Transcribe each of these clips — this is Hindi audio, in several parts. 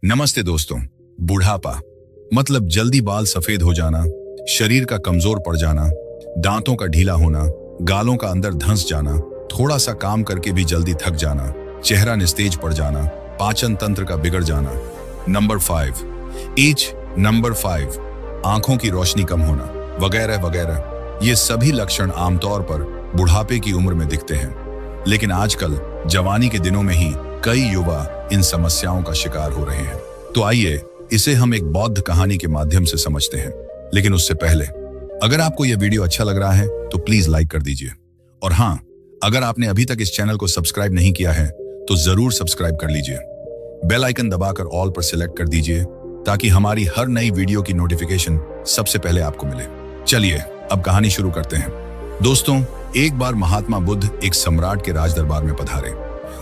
नमस्ते दोस्तों। बुढ़ापा मतलब जल्दी बाल सफेद हो जाना, शरीर का कमजोर पड़ जाना, दांतों का ढीला होना, गालों का अंदर धंस जाना, थोड़ा सा काम करके भी जल्दी थक जाना, चेहरा निस्तेज पड़ जाना, पाचन तंत्र का बिगड़ जाना। Number 5 as. नंबर 5 आंखों की रोशनी कम होना वगैरह वगैरह। ये सभी लक्षण आमतौर पर बुढ़ापे की उम्र में दिखते हैं, लेकिन आजकल जवानी के दिनों में ही कई युवा इन समस्याओं का शिकार हो रहे हैं। तो आइए इसे हम एक बौद्ध कहानी के माध्यम से समझते हैं। लेकिन उससे पहले, अगर आपको यह वीडियो अच्छा लग रहा है तो प्लीज लाइक कर दीजिए। और हाँ, अगर आपने अभी तक इस चैनल को सब्सक्राइब नहीं किया है तो जरूर सब्सक्राइब कर लीजिए। बेल आइकन दबाकर ऑल पर सिलेक्ट कर दीजिए ताकि हमारी हर नई वीडियो की नोटिफिकेशन सबसे पहले आपको मिले। चलिए अब कहानी शुरू करते हैं। दोस्तों, एक बार महात्मा बुद्ध एक सम्राट के राज दरबार में पधारे।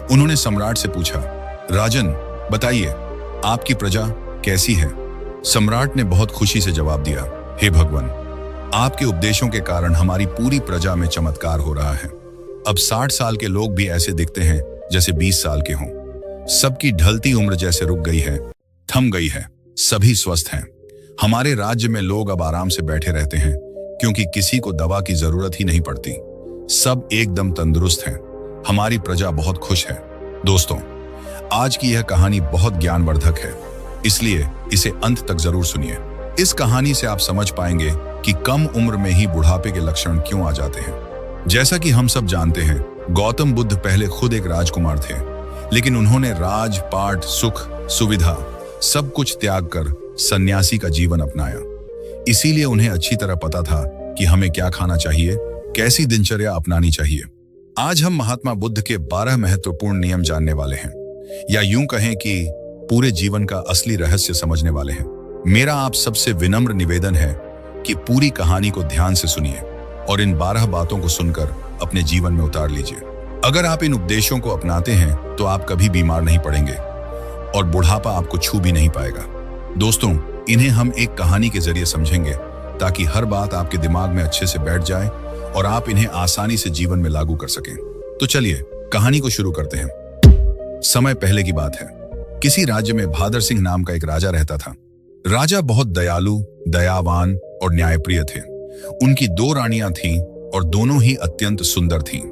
उन्होंने सम्राट से पूछा, राजन बताइए, आपकी प्रजा कैसी है? सम्राट ने बहुत खुशी से जवाब दिया, हे भगवान, आपके उपदेशों के कारण हमारी पूरी प्रजा में चमत्कार हो रहा है। अब 60 साल के लोग भी ऐसे दिखते हैं जैसे 20 साल के हों। सबकी ढलती उम्र जैसे रुक गई है, थम गई है, सभी स्वस्थ हैं। हमारे राज्य में लोग अब आराम से बैठे रहते हैं क्योंकि किसी को दवा की जरूरत ही नहीं पड़ती। सब एकदम तंदुरुस्त हैं। हमारी प्रजा बहुत खुश है। दोस्तों, आज की यह कहानी बहुत ज्ञानवर्धक है, इसलिए इसे अंत तक जरूर सुनिए। इस कहानी से आप समझ पाएंगे कि कम उम्र में ही बुढ़ापे के लक्षण क्यों आ जाते हैं। जैसा कि हम सब जानते हैं, गौतम बुद्ध पहले खुद एक राजकुमार थे, लेकिन उन्होंने राज, पाठ, सुख, सुविधा सब कुछ त्याग कर सन्यासी का जीवन अपनाया। इसीलिए उन्हें अच्छी तरह पता था कि हमें क्या खाना चाहिए, कैसी दिनचर्या अपनानी चाहिए। आज हम महात्मा बुद्ध के 12 महत्वपूर्ण नियम जानने वाले हैं, या यूं कहें कि पूरे जीवन का असली रहस्य समझने वाले हैं। मेरा आप सबसे विनम्र निवेदन है कि पूरी कहानी को ध्यान से सुनिए और इन 12 बातों को सुनकर अपने जीवन में उतार लीजिए। अगर आप इन उपदेशों को अपनाते हैं तो आप कभी बीमार नहीं पड़ेंगे और बुढ़ापा आपको छू भी नहीं पाएगा। दोस्तों, इन्हें हम एक कहानी के जरिए समझेंगे ताकि हर बात आपके दिमाग में अच्छे से बैठ जाए और आप इन्हें आसानी से जीवन में लागू कर सकें। तो चलिए कहानी को शुरू करते हैं। समय पहले की बात है। किसी राज्य में भादर सिंह नाम का एक राजा रहता था। राजा बहुत दयालु, दयावान और न्यायप्रिय थे। उनकी 2 रानियां थीं और दोनों ही अत्यंत सुंदर थीं।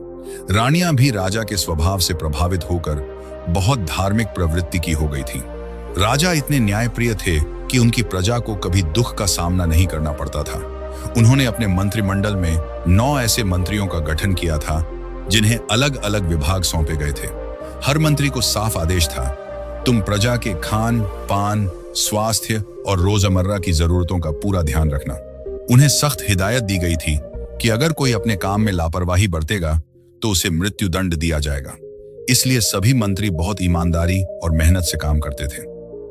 रानियां भी राजा के स्वभाव से प्रभावित होकर बहुत धार्मिक प्रवृत्ति की हो गई थीं। राजा इतने न्यायप्रिय थे कि उनकी प्रजा को कभी दुख का सामना नहीं करना पड़ता था। उन्होंने अपने मंत्रिमंडल में 9 ऐसे मंत्रियों का गठन किया था जिन्हें अलग अलग विभाग सौंपे गए थे। हर मंत्री को साफ आदेश था, तुम प्रजा के खान पान, स्वास्थ्य और रोजमर्रा की जरूरतों का पूरा ध्यान रखना। उन्हें सख्त हिदायत दी गई थी कि अगर कोई अपने काम में लापरवाही बरतेगा तो उसे मृत्यु दंड दिया जाएगा। इसलिए सभी मंत्री बहुत ईमानदारी और मेहनत से काम करते थे।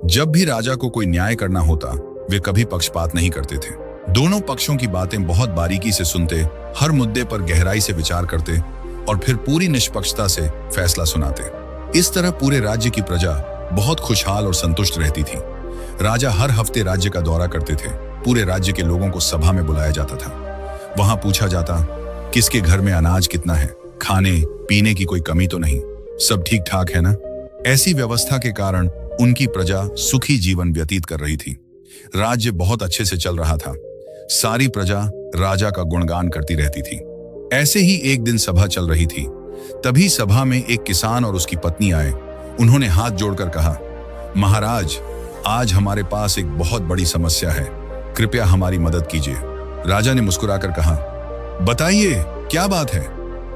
जब भी राजा को कोई न्याय करना होता, वे कभी पक्षपात नहीं करते थे। दोनों पक्षों की बातें बहुत बारीकी से सुनते, हर मुद्दे पर गहराई से विचार करते और फिर पूरी निष्पक्षता से फैसला सुनाते। इस तरह पूरे राज्य की प्रजा बहुत खुशहाल और संतुष्ट रहती थी। राजा हर हफ्ते राज्य का दौरा करते थे। पूरे राज्य के लोगों को सभा में बुलाया जाता था। वहां पूछा जाता, किसके घर में अनाज कितना है, खाने पीने की कोई कमी तो नहीं, सब ठीक ठाक है ना? ऐसी व्यवस्था के कारण उनकी प्रजा सुखी जीवन व्यतीत कर रही थी। राज्य बहुत अच्छे से चल रहा था। सारी प्रजा राजा का गुणगान करती रहती थी। ऐसे ही एक दिन सभा चल रही थी। तभी सभा में एक किसान और उसकी पत्नी आए। उन्होंने हाथ जोड़कर कहा, महाराज, आज हमारे पास एक बहुत बड़ी समस्या है, कृपया हमारी मदद कीजिए। राजा ने मुस्कुराकर कहा, बताइए क्या बात है?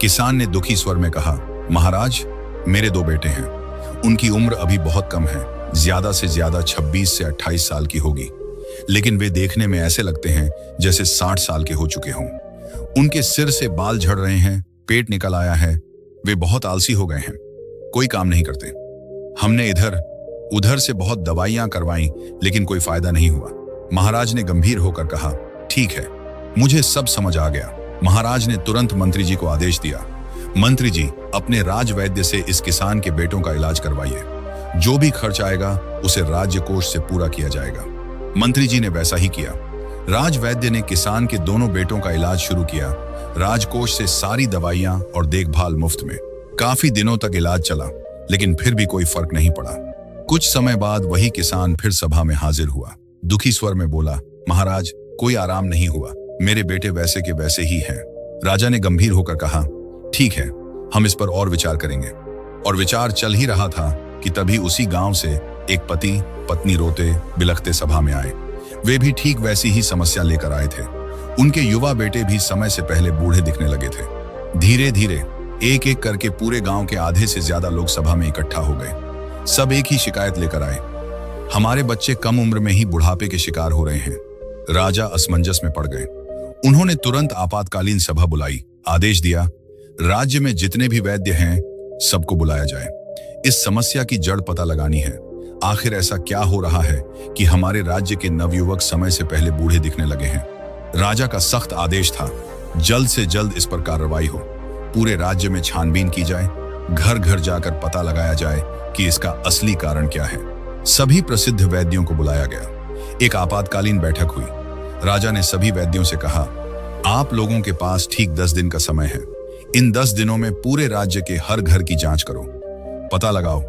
किसान ने दुखी स्वर में कहा, महाराज, मेरे 2 बेटे हैं। उनकी उम्र अभी बहुत कम है, ज्यादा से ज्यादा 26 से 28 साल की होगी, लेकिन वे देखने में ऐसे लगते हैं जैसे 60 साल के हो चुके हों। उनके सिर से बाल झड़ रहे हैं, पेट निकल आया है, वे बहुत आलसी हो गए हैं, कोई काम नहीं करते। हमने इधर उधर से बहुत दवाइयां करवाई लेकिन कोई फायदा नहीं हुआ। महाराज ने गंभीर होकर कहा, ठीक है, मुझे सब समझ आ गया। महाराज ने तुरंत मंत्री जी को आदेश दिया, मंत्री जी, अपने राजवैद्य से इस किसान के बेटों का इलाज करवाइए। जो भी खर्च आएगा उसे राज्य कोष से पूरा किया जाएगा। मंत्री जी ने वैसा ही किया। राजवैद्य ने किसान के दोनों बेटों का इलाज शुरू किया। राजकोष से सारी दवाइयां और देखभाल मुफ्त में। काफी दिनों तक इलाज चला, लेकिन फिर भी कोई फर्क नहीं पड़ा। कुछ समय बाद वही किसान फिर सभा में हाजिर हुआ। दुखी स्वर में बोला, महाराज, कोई आराम नहीं हुआ, मेरे बेटे वैसे के वैसे ही हैं। राजा ने गंभीर होकर कहा, ठीक है, हम इस पर और विचार करेंगे। और विचार चल ही रहा था कि तभी उसी गांव से एक पति पत्नी रोते बिलखते सभा में आए। वे भी ठीक वैसी ही समस्या लेकर आए थे। उनके युवा बेटे भी समय से पहले बूढ़े दिखने लगे थे। धीरे धीरे एक एक करके पूरे गांव के आधे से ज्यादा लोग सभा में इकट्ठा हो गए। सब एक ही शिकायत लेकर आए, हमारे बच्चे कम उम्र में ही बुढ़ापे के शिकार हो रहे हैं। राजा असमंजस में पड़ गए। उन्होंने तुरंत आपातकालीन सभा बुलाई, आदेश दिया, राज्य में जितने भी वैद्य हैं सबको बुलाया जाए। इस समस्या की जड़ पता लगानी है। आखिर ऐसा क्या हो रहा है कि हमारे राज्य के नवयुवक समय से पहले बूढ़े दिखने लगे हैं। राजा का सख्त आदेश था, जल्द से जल्द इस पर कार्रवाई हो। पूरे राज्य में छानबीन की जाए, घर घर जाकर पता लगाया जाए कि इसका असली कारण क्या है। सभी प्रसिद्ध वैद्यों को बुलाया गया। एक आपातकालीन बैठक हुई। राजा ने सभी वैद्यों से कहा, आप लोगों के पास ठीक 10 दिन का समय है। इन 10 दिनों में पूरे राज्य के हर घर की जांच करो, पता लगाओ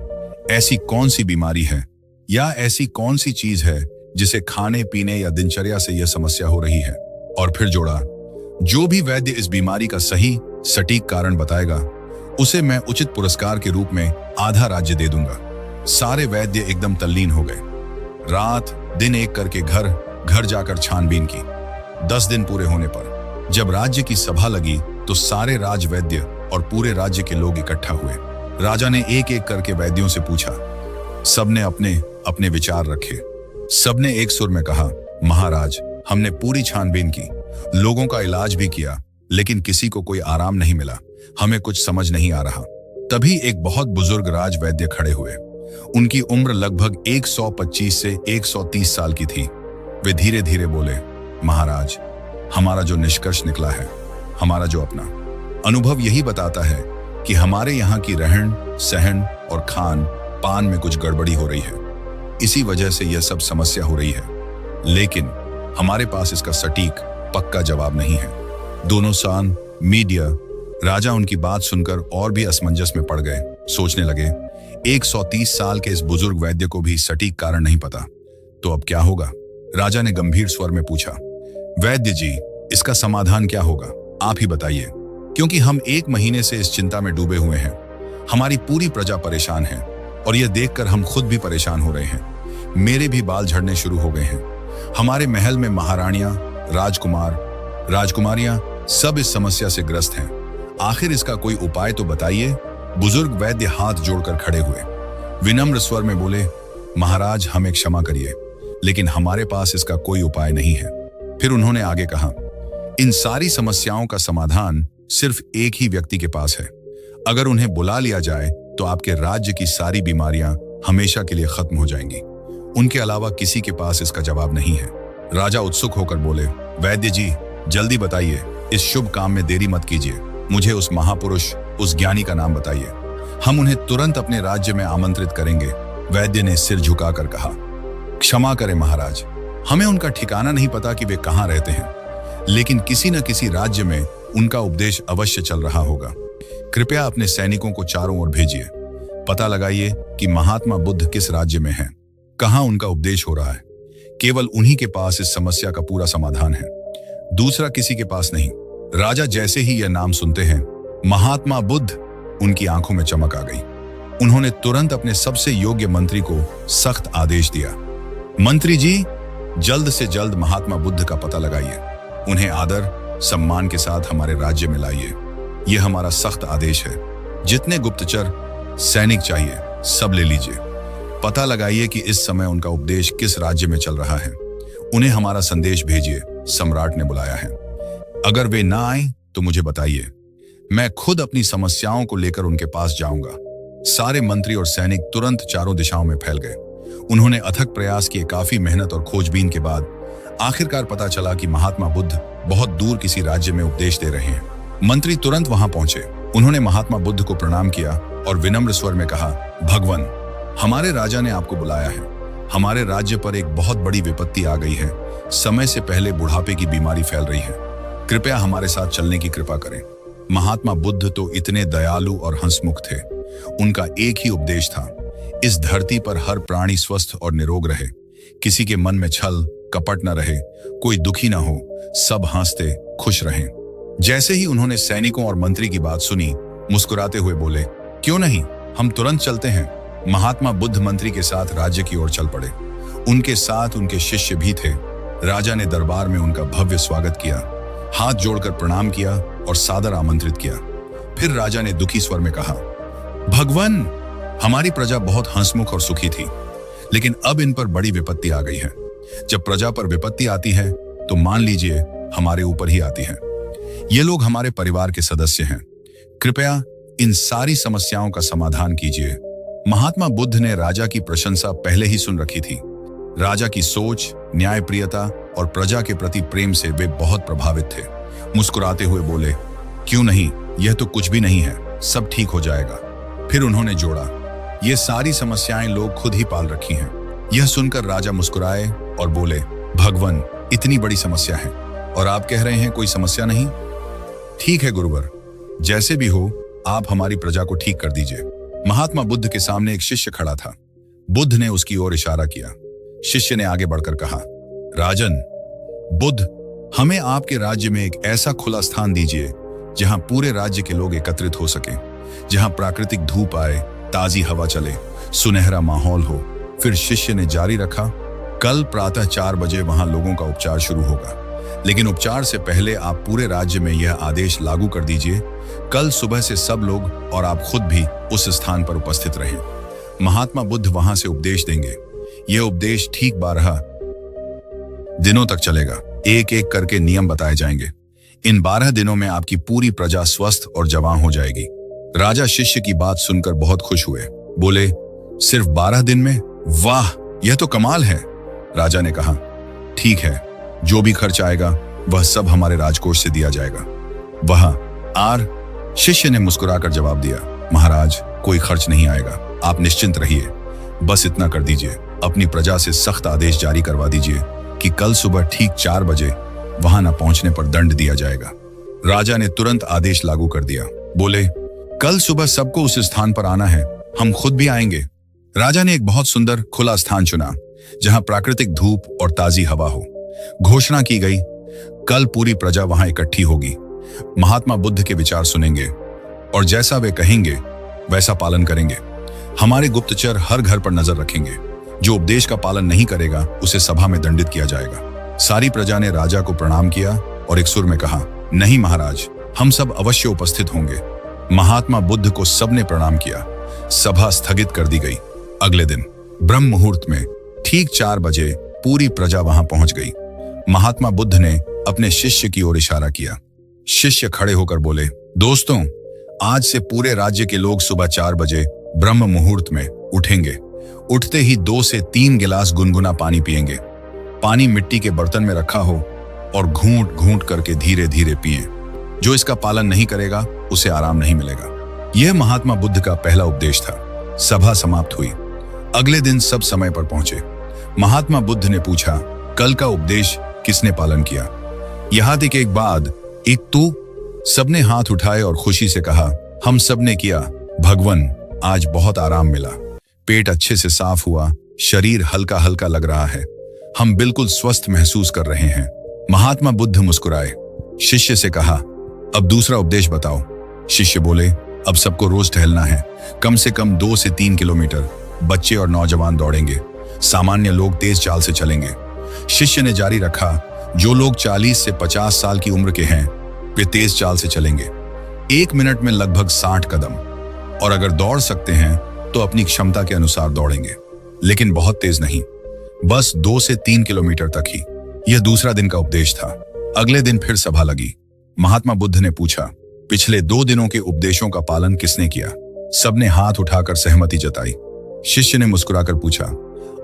ऐसी कौन सी बीमारी है या ऐसी कौन सी चीज है जिसे खाने पीने या दिनचर्या से यह समस्या हो रही है। और फिर जोड़ा, जो भी वैद्य इस बीमारी का सही सटीक कारण बताएगा उसे मैं उचित पुरस्कार के रूप में आधा राज्य दे दूंगा। सारे वैद्य एकदम तल्लीन हो गए। रात दिन एक करके घर घर जाकर छानबीन की। 10 दिन पूरे होने पर जब राज्य की सभा लगी तो सारे राज वैद्य और पूरे राज्य के लोग इकट्ठा हुए। राजा ने एक एक करके वैद्यों से पूछा। सबने अपने अपने विचार रखे। सबने एक सुर में कहा, महाराज, हमने पूरी छानबीन की, लोगों का इलाज भी किया, लेकिन किसी को कोई आराम नहीं मिला। हमें कुछ समझ नहीं आ रहा। तभी एक बहुत बुजुर्ग राज वैद्य खड़े हुए। उनकी उम्र लगभग 125 से 130 साल की थी। वे धीरे धीरे बोले, महाराज, हमारा जो निष्कर्ष निकला है, हमारा जो अपना अनुभव यही बताता है कि हमारे यहाँ की रहन सहन और खान पान में कुछ गड़बड़ी हो रही है। इसी वजह से यह सब समस्या हो रही है, लेकिन हमारे पास इसका सटीक पक्का जवाब नहीं है। दोनों सान मीडिया राजा उनकी बात सुनकर और भी असमंजस में पड़ गए। सोचने लगे, 130 साल के इस बुजुर्ग वैद्य को भी सटीक कारण नहीं पता, तो अब क्या होगा। राजा ने गंभीर स्वर में पूछा, वैद्य जी, इसका समाधान क्या होगा, आप ही बताइए, क्योंकि हम 1 महीने से इस चिंता में डूबे हुए हैं। हमारी पूरी प्रजा परेशान है और यह देखकर हम खुद भी परेशान हो रहे हैं। मेरे भी बाल झड़ने शुरू हो गए हैं। हमारे महल में महारानियां, राजकुमार, राजकुमारियां सब इस समस्या से ग्रस्त हैं। आखिर इसका कोई उपाय तो बताइए। बुजुर्ग वैद्य हाथ जोड़कर खड़े हुए, विनम्र स्वर में बोले, महाराज, हमें क्षमा करिए, लेकिन हमारे पास इसका कोई उपाय नहीं है। फिर उन्होंने आगे कहा, इन सारी समस्याओं का समाधान सिर्फ एक ही व्यक्ति के पास है। अगर उन्हें बुला लिया जाए तो आपके राज्य की सारी बीमारियां हमेशा के लिए खत्म हो जाएंगी। उनके अलावा किसी के पास इसका जवाब नहीं है। राजा उत्सुक होकर बोले, वैद्य जी, जल्दी बताइए, इस शुभ काम में देरी मत कीजिए। मुझे उस महापुरुष, उस ज्ञानी का नाम बताइए। हम उन्हें तुरंत अपने राज्य में आमंत्रित करेंगे। वैद्य ने सिर झुकाकर कहा, क्षमा करें महाराज, हमें उनका ठिकाना नहीं पता कि वे कहाँ रहते हैं, लेकिन किसी न किसी राज्य में उनका उपदेश अवश्य चल रहा होगा। कृपया अपने सैनिकों को चारों ओर भेजिए। पता लगाइए कि महात्मा बुद्ध किस राज्य में हैं, कहाँ उनका उपदेश हो रहा है। केवल उन्हीं के पास इस समस्या का पूरा समाधान है, दूसरा किसी के पास नहीं। राजा जैसे ही यह नाम सुनते हैं, महात्मा बुद्ध, उनकी आंखों में चमक आ गई। उन्होंने तुरंत अपने सबसे योग्य मंत्री को सख्त आदेश दिया, मंत्री जी, जल्द से जल्द महात्मा बुद्ध का पता लगाइए। उन्हें आदर सम्मान के साथ हमारे राज्य में लाइए। यह हमारा सख्त आदेश है। जितने गुप्तचर सैनिक चाहिए सब ले लीजिए। पता लगाइए कि इस समय उनका उपदेश किस राज्य में चल रहा है। उन्हें हमारा संदेश भेजिए, सम्राट ने बुलाया है। अगर वे ना आए तो मुझे बताइए, मैं खुद अपनी समस्याओं को लेकर उनके पास जाऊंगा। सारे मंत्री और सैनिक तुरंत चारों दिशाओं में फैल गए। उन्होंने अथक प्रयास किए। काफी मेहनत और खोजबीन के बाद आखिरकार पता चला कि महात्मा बुद्ध बहुत दूर किसी राज्य में उपदेश दे रहे हैं। मंत्री तुरंत वहां पहुंचे। उन्होंने महात्मा बुद्ध को प्रणाम किया और विनम्र स्वर में कहा, भगवान, हमारे राजा ने आपको बुलाया है। हमारे राज्य पर एक बहुत बड़ी विपत्ति आ गई है। समय से पहले बुढ़ापे की बीमारी फैल रही है। कृपया हमारे साथ चलने की कृपा करें। महात्मा बुद्ध तो इतने दयालु और हंसमुख थे। उनका एक ही उपदेश था, इस धरती पर हर प्राणी स्वस्थ और निरोग रहे, किसी के मन में छल कपट न रहे, कोई दुखी ना हो, सब हंसते खुश रहें। जैसे ही उन्होंने सैनिकों और मंत्री की बात सुनी, मुस्कुराते हुए बोले, क्यों नहीं, हम तुरंत चलते हैं। महात्मा बुद्ध मंत्री के साथ राज्य की ओर चल पड़े। उनके साथ उनके शिष्य भी थे। राजा ने दरबार में उनका भव्य स्वागत किया, हाथ जोड़कर प्रणाम किया और सादर आमंत्रित किया। फिर राजा ने दुखी स्वर में कहा, भगवान, हमारी प्रजा बहुत हंसमुख और सुखी थी, लेकिन अब इन पर बड़ी विपत्ति आ गई है। जब प्रजा पर विपत्ति आती है तो मान लीजिए हमारे ऊपर ही आती है। ये लोग हमारे परिवार के सदस्य हैं, कृपया इन सारी समस्याओं का समाधान कीजिए। महात्मा बुद्ध ने राजा की प्रशंसा पहले ही सुन रखी थी। राजा की सोच, न्यायप्रियता और प्रजा के प्रति प्रेम से वे बहुत प्रभावित थे। मुस्कुराते हुए बोले, क्यों नहीं, यह तो कुछ भी नहीं है, सब ठीक हो जाएगा। फिर उन्होंने जोड़ा, ये सारी समस्याएं लोग खुद ही पाल रखी हैं। यह सुनकर राजा मुस्कुराए और बोले, भगवान, इतनी बड़ी समस्या है और आप कह रहे हैं कोई समस्या नहीं? ठीक है गुरुवर, जैसे भी हो आप हमारी प्रजा को ठीक कर दीजिए। महात्मा बुद्ध के सामने एक शिष्य खड़ा था। बुद्ध ने उसकी ओर इशारा किया। शिष्य ने आगे बढ़कर कहा, राजन, बुद्ध, हमें आपके राज्य में एक ऐसा खुला स्थान दीजिए जहां पूरे राज्य के लोग एकत्रित हो सकें, जहां प्राकृतिक धूप आए, ताजी हवा चले, सुनहरा माहौल हो। फिर शिष्य ने जारी रखा, कल प्रातः 4 बजे वहां लोगों का उपचार शुरू होगा, लेकिन उपचार से पहले आप पूरे राज्य में यह आदेश लागू कर दीजिए, कल सुबह से सब लोग और आप खुद भी उस स्थान पर उपस्थित रहें। महात्मा बुद्ध वहां से उपदेश देंगे। यह उपदेश ठीक 12 दिनों तक चलेगा। एक एक करके नियम बताए जाएंगे। इन 12 दिनों में आपकी पूरी प्रजा स्वस्थ और जवान हो जाएगी। राजा शिष्य की बात सुनकर बहुत खुश हुए। बोले, सिर्फ 12 दिन में? वाह, यह तो कमाल है। राजा ने कहा, ठीक है, जो भी खर्च आएगा वह सब हमारे राजकोष से दिया जाएगा। वह आर शिष्य ने मुस्कुराकर जवाब दिया, महाराज, कोई खर्च नहीं आएगा, आप निश्चिंत रहिए। बस इतना कर दीजिए, अपनी प्रजा से सख्त आदेश जारी करवा दीजिए कि कल सुबह ठीक 4 बजे वहां न पहुंचने पर दंड दिया जाएगा। राजा ने तुरंत आदेश लागू कर दिया। बोले, कल सुबह सबको उस स्थान पर आना है, हम खुद भी आएंगे। राजा ने एक बहुत सुंदर खुला स्थान चुना जहां प्राकृतिक धूप और ताजी हवा हो। घोषणा की गई, कल पूरी प्रजा वहां इकट्ठी होगी, महात्मा बुद्ध के विचार सुनेंगे और जैसा वे कहेंगे वैसा पालन करेंगे। हमारे गुप्तचर हर घर पर नजर रखेंगे, जो उपदेश का पालन नहीं करेगा उसे सभा में दंडित किया जाएगा। सारी प्रजा ने राजा को प्रणाम किया और एक सुर में कहा, नहीं महाराज, हम सब अवश्य उपस्थित होंगे। महात्मा बुद्ध को सबने प्रणाम किया। सभा स्थगित कर दी गई। अगले दिन ब्रह्म मुहूर्त में ठीक 4 बजे पूरी प्रजा वहां पहुंच गई। महात्मा बुद्ध ने अपने शिष्य की ओर इशारा किया। शिष्य खड़े होकर बोले, दोस्तों, आज से पूरे राज्य के लोग सुबह 4 बजे ब्रह्म मुहूर्त में उठेंगे। उठते ही 2 से 3 गिलास गुनगुना पानी पिएंगे। पानी मिट्टी के बर्तन में रखा हो और घूंट घूंट करके धीरे धीरे पिए। जो इसका पालन नहीं करेगा उसे आराम नहीं मिलेगा। यह महात्मा बुद्ध का पहला उपदेश था। सभा समाप्त हुई। अगले दिन सब समय पर पहुंचे। महात्मा बुद्ध ने पूछा, कल का उपदेश किसने पालन किया? यहां तक एक बाद एक तू? सबने हाथ उठाए और खुशी से कहा, हम सब ने किया भगवान, आज बहुत आराम मिला, पेट अच्छे से साफ हुआ, शरीर हल्का हल्का लग रहा है, हम बिल्कुल स्वस्थ महसूस कर रहे हैं। महात्मा बुद्ध मुस्कुराए। शिष्य से कहा, अब दूसरा उपदेश बताओ। शिष्य बोले, अब सबको रोज टहलना है, कम से कम 2 से 3 किलोमीटर। बच्चे और नौजवान दौड़ेंगे, सामान्य लोग तेज चाल से चलेंगे। शिष्य ने जारी रखा, जो लोग 40 से 50 साल की उम्र के हैं वे तेज चाल से चलेंगे, 1 मिनट में लगभग 60 कदम, और अगर दौड़ सकते हैं तो अपनी क्षमता के अनुसार दौड़ेंगे, लेकिन बहुत तेज नहीं, बस 2 से 3 किलोमीटर तक ही। यह दूसरा दिन का उपदेश था। अगले दिन फिर सभा लगी। महात्मा बुद्ध ने पूछा, पिछले 2 दिनों के उपदेशों का पालन किसने किया? सबने हाथ उठाकर सहमति जताई। शिष्य ने मुस्कुराकर पूछा,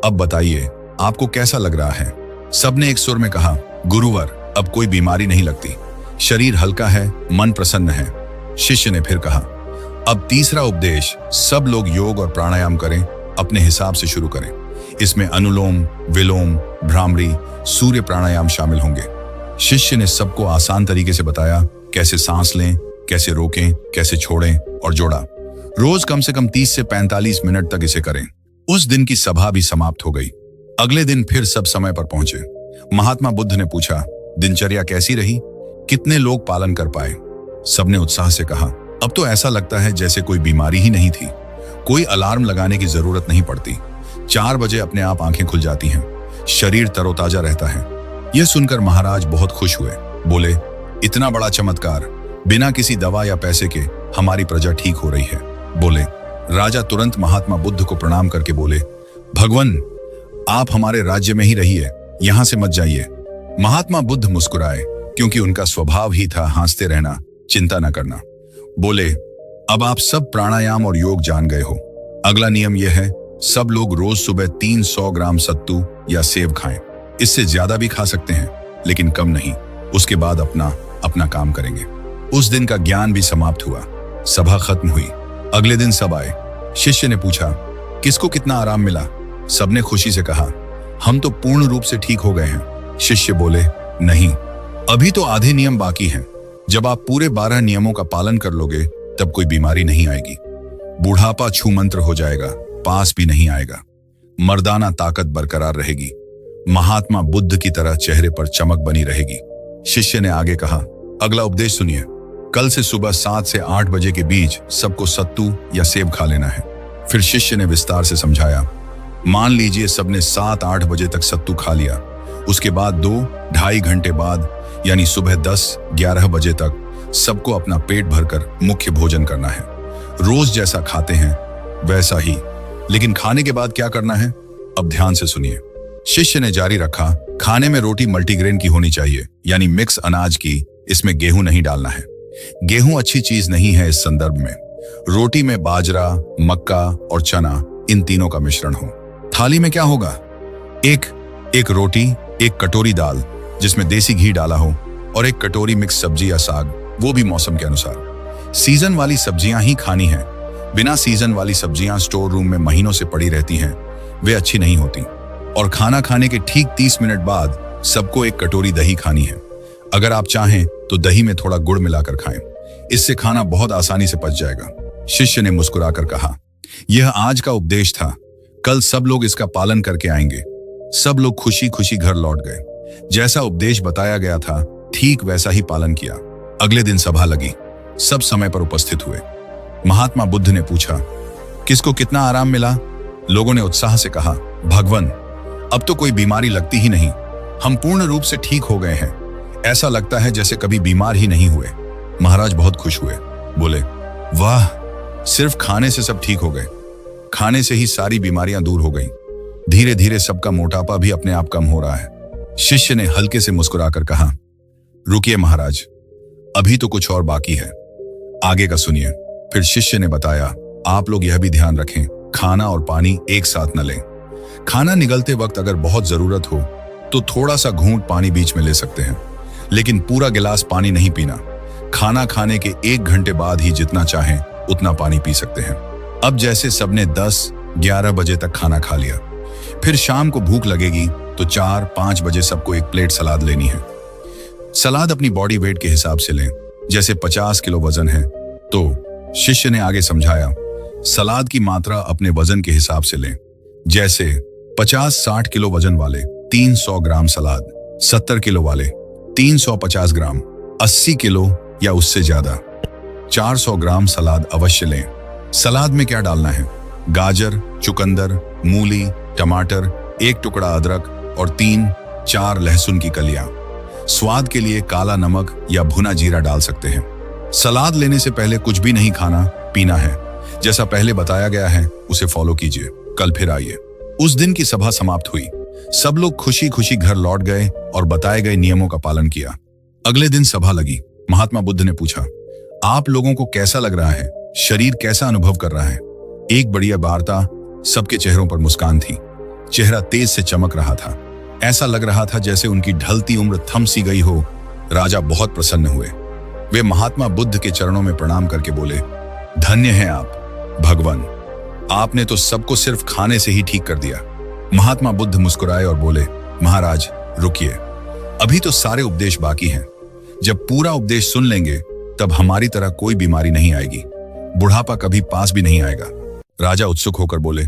अब बताइए, आपको कैसा लग रहा है? सबने एक सुर में कहा, गुरुवर, अब कोई बीमारी नहीं लगती, शरीर हल्का है, मन प्रसन्न है। शिष्य ने फिर कहा, अब तीसरा उपदेश, सब लोग योग और प्राणायाम करें, अपने हिसाब से शुरू करें। इसमें अनुलोम विलोम, भ्रामरी, सूर्य प्राणायाम शामिल होंगे। शिष्य ने सबको आसान तरीके से बताया, कैसे सांस लें, कैसे रोकें, कैसे छोड़ें और जोड़ा। रोज कम से कम 30 से 45 मिनट तक इसे करें। उस दिन की सभा भी समाप्त हो गई। अगले दिन फिर सब समय पर पहुंचे। महात्मा बुद्ध ने पूछा, दिनचर्या कैसी रही? कितने लोग पालन कर पाए? सबने उत्साह से कहा, अब तो ऐसा लगता है जैसे कोई बीमारी ही नहीं थी। कोई अलार्म लगाने की जरूरत नहीं पड़ती। 4 बजे अपने आप आंखें खुल जाती हैं। शरीर तरोताजा रहता है। यह सुनकर महाराज बहुत खुश हुए। बोले, इतना बड़ा चमत्कार, बिना किसी दवा या पैसे के हमारी प्रजा ठीक हो रही है। बोले, राजा तुरंत महात्मा बुद्ध को प्रणाम करके बोले, भगवान, आप हमारे राज्य में ही रहिए, यहां से मत जाइए। महात्मा बुद्ध मुस्कुराए, क्योंकि उनका स्वभाव ही था हंसते रहना, चिंता न करना। बोले, अब आप सब प्राणायाम और योग जान गए हो। अगला नियम यह है, सब लोग रोज सुबह 300 ग्राम सत्तू या सेब खाएं। इससे ज्यादा भी खा सकते हैं, लेकिन कम नहीं। उसके बाद अपना काम करेंगे। उस दिन का ज्ञान भी समाप्त हुआ। सभा खत्म हुई। अगले दिन सब आए। शिष्य ने पूछा, किसको कितना आराम मिला? सबने खुशी से कहा, हम तो पूर्ण रूप से ठीक हो गए हैं। शिष्य बोले, नहीं, अभी तो आधे नियम बाकी हैं। जब आप पूरे 12 नियमों का पालन कर लोगे, तब कोई बीमारी नहीं आएगी। बुढ़ापा छूमंत्र हो जाएगा, पास भी नहीं आएगा। मर्दाना ताकत बरकरार रहेगी। महात्मा बुद्ध की तरह चेहरे पर चमक बनी रहेगी। शिष्य ने आगे कहा, अगला उपदेश सुनिए। कल से सुबह 7 से 8 बजे के बीच सबको सत्तू या सेब खा लेना है। फिर शिष्य ने विस्तार से समझाया। मान लीजिए सबने 7-8 बजे तक सत्तू खा लिया। उसके बाद 2-2.5 घंटे बाद, यानी सुबह 10-11 बजे तक सबको अपना पेट भरकर मुख्य भोजन करना है। रोज जैसा खाते हैं वैसा ही। लेकिन खाने के बाद क्या करना है? अब ध्यान से सुनिए। शिष्य ने जारी रखा, खाने में रोटी मल्टीग्रेन की होनी चाहिए, यानी मिक्स अनाज की। इसमें गेहूं नहीं डालना है। गेहूं अच्छी चीज नहीं है इस संदर्भ में। रोटी में बाजरा, मक्का और चना, इन तीनों का मिश्रण हो। थाली में क्या होगा? एक रोटी, 1 कटोरी दाल जिसमें देसी घी डाला हो, और 1 कटोरी मिक्स सब्जी या साग, वो भी मौसम के अनुसार। सीजन वाली सब्जियां ही खानी है। बिना सीजन वाली सब्जियां स्टोर रूम में महीनों से पड़ी रहती हैं, वे अच्छी नहीं होती। और खाना खाने के ठीक 30 मिनट बाद सबको 1 कटोरी दही खानी है। अगर आप चाहें तो दही में थोड़ा गुड़ मिलाकर खाएं। इससे खाना बहुत आसानी से पच जाएगा। शिष्य ने मुस्कुराकर कहा, यह आज का उपदेश था। कल सब लोग इसका पालन करके आएंगे। सब लोग खुशी खुशी घर लौट गए। जैसा उपदेश बताया गया था, ठीक वैसा ही पालन किया। अगले दिन सभा लगी। सब समय पर उपस्थित हुए। महात्मा बुद्ध ने पूछा, किसको कितना आराम मिला? लोगों ने उत्साह से कहा, भगवान, अब तो कोई बीमारी लगती ही नहीं। हम पूर्ण रूप से ठीक हो गए हैं। ऐसा लगता है जैसे कभी बीमार ही नहीं हुए। महाराज बहुत खुश हुए। बोले, वाह, सिर्फ खाने से सब ठीक हो गए। खाने से ही सारी बीमारियां दूर हो गईं। धीरे धीरे सबका मोटापा भी अपने आप कम हो रहा है। शिष्य ने हल्के से मुस्कुराकर कहा, रुकिए महाराज, अभी तो कुछ और बाकी है, आगे का सुनिए। फिर शिष्य ने बताया, आप लोग यह भी ध्यान रखें, खाना और पानी एक साथ न लें। खाना निगलते वक्त अगर बहुत जरूरत हो तो थोड़ा सा घूंट पानी बीच में ले सकते हैं, लेकिन पूरा गिलास पानी नहीं पीना। खाना खाने के 1 घंटे बाद ही जितना चाहें उतना पानी पी सकते हैं। अब जैसे सबने 10-11 बजे तक खाना खा लिया, फिर शाम को भूख लगेगी तो 4-5 बजे सबको 1 प्लेट सलाद लेनी है। सलाद अपनी बॉडी वेट के हिसाब से लें। जैसे 50 किलो वजन है तो शिष्य ने आगे समझाया, सलाद की मात्रा अपने वजन के हिसाब से लें। जैसे 50-60 किलो वजन वाले 300 ग्राम सलाद, 70 किलो वाले 350 ग्राम, 80 किलो या उससे ज्यादा 400 ग्राम सलाद अवश्य लें। सलाद में क्या डालना है? गाजर, चुकंदर, मूली, टमाटर, 1 टुकड़ा अदरक और 3-4 लहसुन की कलियां। स्वाद के लिए काला नमक या भुना जीरा डाल सकते हैं। सलाद लेने से पहले कुछ भी नहीं खाना पीना है। जैसा पहले बताया गया है उसे फॉलो कीजिए। कल फिर आइए। उस दिन की सभा समाप्त हुई। सब लोग खुशी खुशी घर लौट गए और बताए गए नियमों का पालन किया। अगले दिन सभा लगी। महात्मा बुद्ध ने पूछा, आप लोगों को कैसा लग रहा है? शरीर कैसा अनुभव कर रहा है? एक बढ़िया वार्ता। सबके चेहरों पर मुस्कान थी। चेहरा तेज से चमक रहा था। ऐसा लग रहा था जैसे उनकी ढलती उम्र थम सी गई हो। राजा बहुत प्रसन्न हुए। वे महात्मा बुद्ध के चरणों में प्रणाम करके बोले, धन्य हैं आप भगवान, आपने तो सबको सिर्फ खाने से ही ठीक कर दिया। महात्मा बुद्ध मुस्कुराए और बोले, महाराज रुकिए, अभी तो सारे उपदेश बाकी हैं। जब पूरा उपदेश सुन लेंगे तब हमारी तरह कोई बीमारी नहीं आएगी, बुढ़ापा कभी पास भी नहीं आएगा। राजा उत्सुक होकर बोले,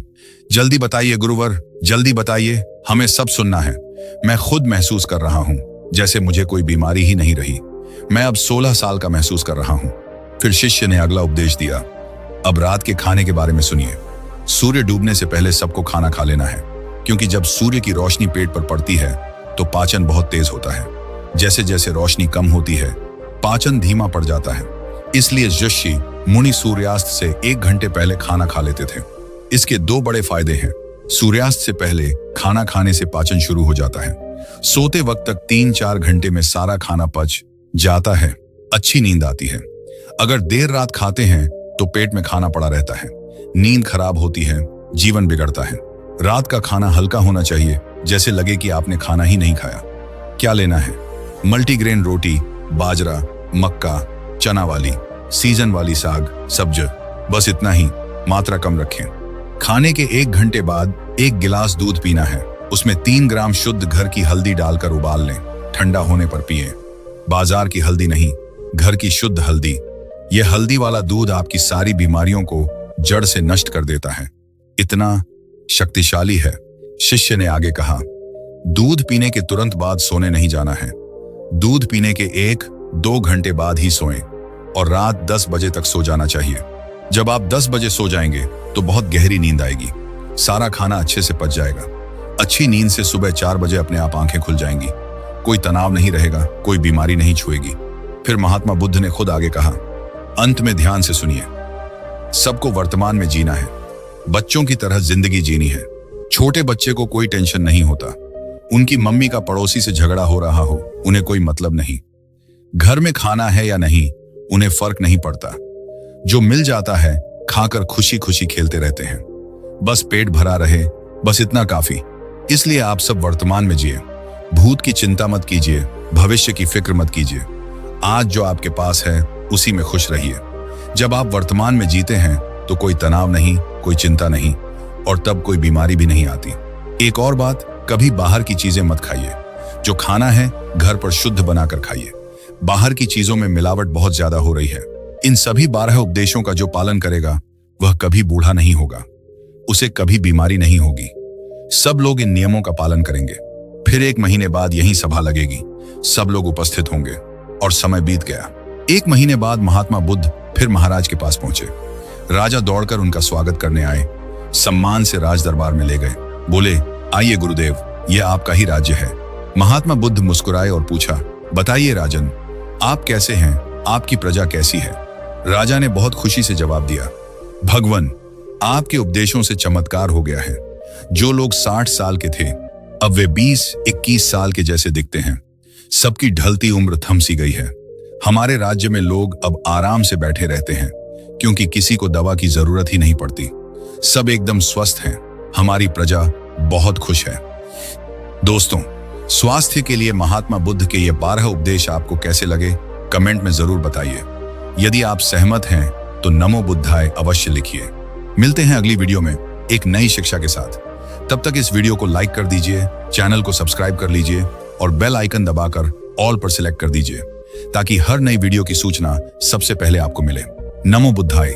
जल्दी बताइए गुरुवर, जल्दी बताइए, हमें सब सुनना है। मैं खुद महसूस कर रहा हूं जैसे मुझे कोई बीमारी ही नहीं रही। मैं अब 16 साल का महसूस कर रहा हूं। फिर शिष्य ने अगला उपदेश दिया, अब रात के खाने के बारे में सुनिए। सूर्य डूबने से पहले सबको खाना खा लेना है, क्योंकि जब सूर्य की रोशनी पेट पर पड़ती है तो पाचन बहुत तेज होता है। जैसे जैसे रोशनी कम होती है पाचन धीमा पड़ जाता है। इसलिए ऋषि मुनि सूर्यास्त से 1 घंटे पहले खाना खा लेते थे। इसके 2 बड़े फायदे हैं। सूर्यास्त से पहले खाना खाने से पाचन शुरू हो जाता है। सोते वक्त तक 3-4 घंटे में सारा खाना पच जाता है, अच्छी नींद आती है। अगर देर रात खाते हैं तो पेट में खाना पड़ा रहता है, नींद खराब होती है, जीवन बिगड़ता है। रात का खाना हल्का होना चाहिए, जैसे लगे कि आपने खाना ही नहीं खाया। क्या लेना है? मल्टीग्रेन रोटी, बाजरा, मक्का, चना वाली, सीजन वाली साग, सब्ज, बस इतना ही, मात्रा कम रखें। खाने के 1 घंटे बाद 1 गिलास दूध पीना है। उसमें 3 ग्राम शुद्ध घर की हल्दी डालकर उबाल लें, ठंडा होने पर पिएं। बाजार की हल्दी नहीं, घर की शुद्ध हल्दी। यह हल्दी वाला दूध आपकी सारी बीमारियों को जड़ से नष्ट कर देता है, इतना शक्तिशाली है। शिष्य ने आगे कहा, दूध पीने के तुरंत बाद सोने नहीं जाना है। दूध पीने के 1-2 घंटे बाद ही सोएं और रात 10 बजे तक सो जाना चाहिए। जब आप 10 बजे सो जाएंगे तो बहुत गहरी नींद आएगी, सारा खाना अच्छे से पच जाएगा। अच्छी नींद से सुबह 4 बजे अपने आप आंखें खुल जाएंगी, कोई तनाव नहीं रहेगा, कोई बीमारी नहीं छुएगी। फिर महात्मा बुद्ध ने खुद आगे कहा, अंत में ध्यान से सुनिए, सबको वर्तमान में जीना है, बच्चों की तरह जिंदगी जीनी है। छोटे बच्चे को कोई टेंशन नहीं होता, उनकी मम्मी का पड़ोसी से झगड़ा हो रहा हो, उन्हें कोई मतलब नहीं। घर में खाना है या नहीं, उन्हें फर्क नहीं पड़ता। जो मिल जाता है खाकर खुशी खुशी खेलते रहते हैं। बस पेट भरा रहे, बस इतना काफी। इसलिए आप सब वर्तमान में जिए, भूत की चिंता मत कीजिए, भविष्य की फिक्र मत कीजिए। आज जो आपके पास है उसी में खुश रहिए। जब आप वर्तमान में जीते हैं तो कोई तनाव नहीं, कोई चिंता नहीं, और तब कोई बीमारी भी नहीं आती। एक और बात, कभी बाहर की चीजें मत खाइए। जो खाना है घर पर शुद्ध बनाकर खाइए। बाहर की चीजों में मिलावट बहुत ज्यादा हो रही है। इन सभी 12 उपदेशों का जो पालन करेगा वह कभी बूढ़ा नहीं होगा, उसे कभी बीमारी नहीं होगी। सब लोग इन नियमों का पालन करेंगे। फिर 1 महीने बाद यही सभा लगेगी, सब लोग उपस्थित होंगे। और समय बीत गया। 1 महीने बाद महात्मा बुद्ध फिर महाराज के पास पहुंचे। राजा दौड़कर उनका स्वागत करने आए, सम्मान से राज दरबार में ले गए। बोले, आइए गुरुदेव, यह आपका ही राज्य है। महात्मा बुद्ध मुस्कुराए और पूछा, बताइए राजन, आप कैसे हैं, आपकी प्रजा कैसी है? राजा ने बहुत खुशी से जवाब दिया, भगवान, आपके उपदेशों से चमत्कार हो गया है। जो लोग 60 साल के थे अब वे 20-21 साल के जैसे दिखते हैं। सबकी ढलती उम्र थम सी गई है। हमारे राज्य में लोग अब आराम से बैठे रहते हैं, क्योंकि किसी को दवा की जरूरत ही नहीं पड़ती। सब एकदम स्वस्थ हैं। हमारी प्रजा बहुत खुश है। दोस्तों, स्वास्थ्य के लिए महात्मा बुद्ध के ये 12 उपदेश आपको कैसे लगे, कमेंट में जरूर बताइए। यदि आप सहमत हैं तो नमो बुद्धाय अवश्य लिखिए। मिलते हैं अगली वीडियो में एक नई शिक्षा के साथ। तब तक इस वीडियो को लाइक कर दीजिए, चैनल को सब्सक्राइब कर लीजिए और बेल आइकन दबाकर ऑल पर सिलेक्ट कर दीजिए, ताकि हर नई वीडियो की सूचना सबसे पहले आपको मिले। नमो बुद्धाय।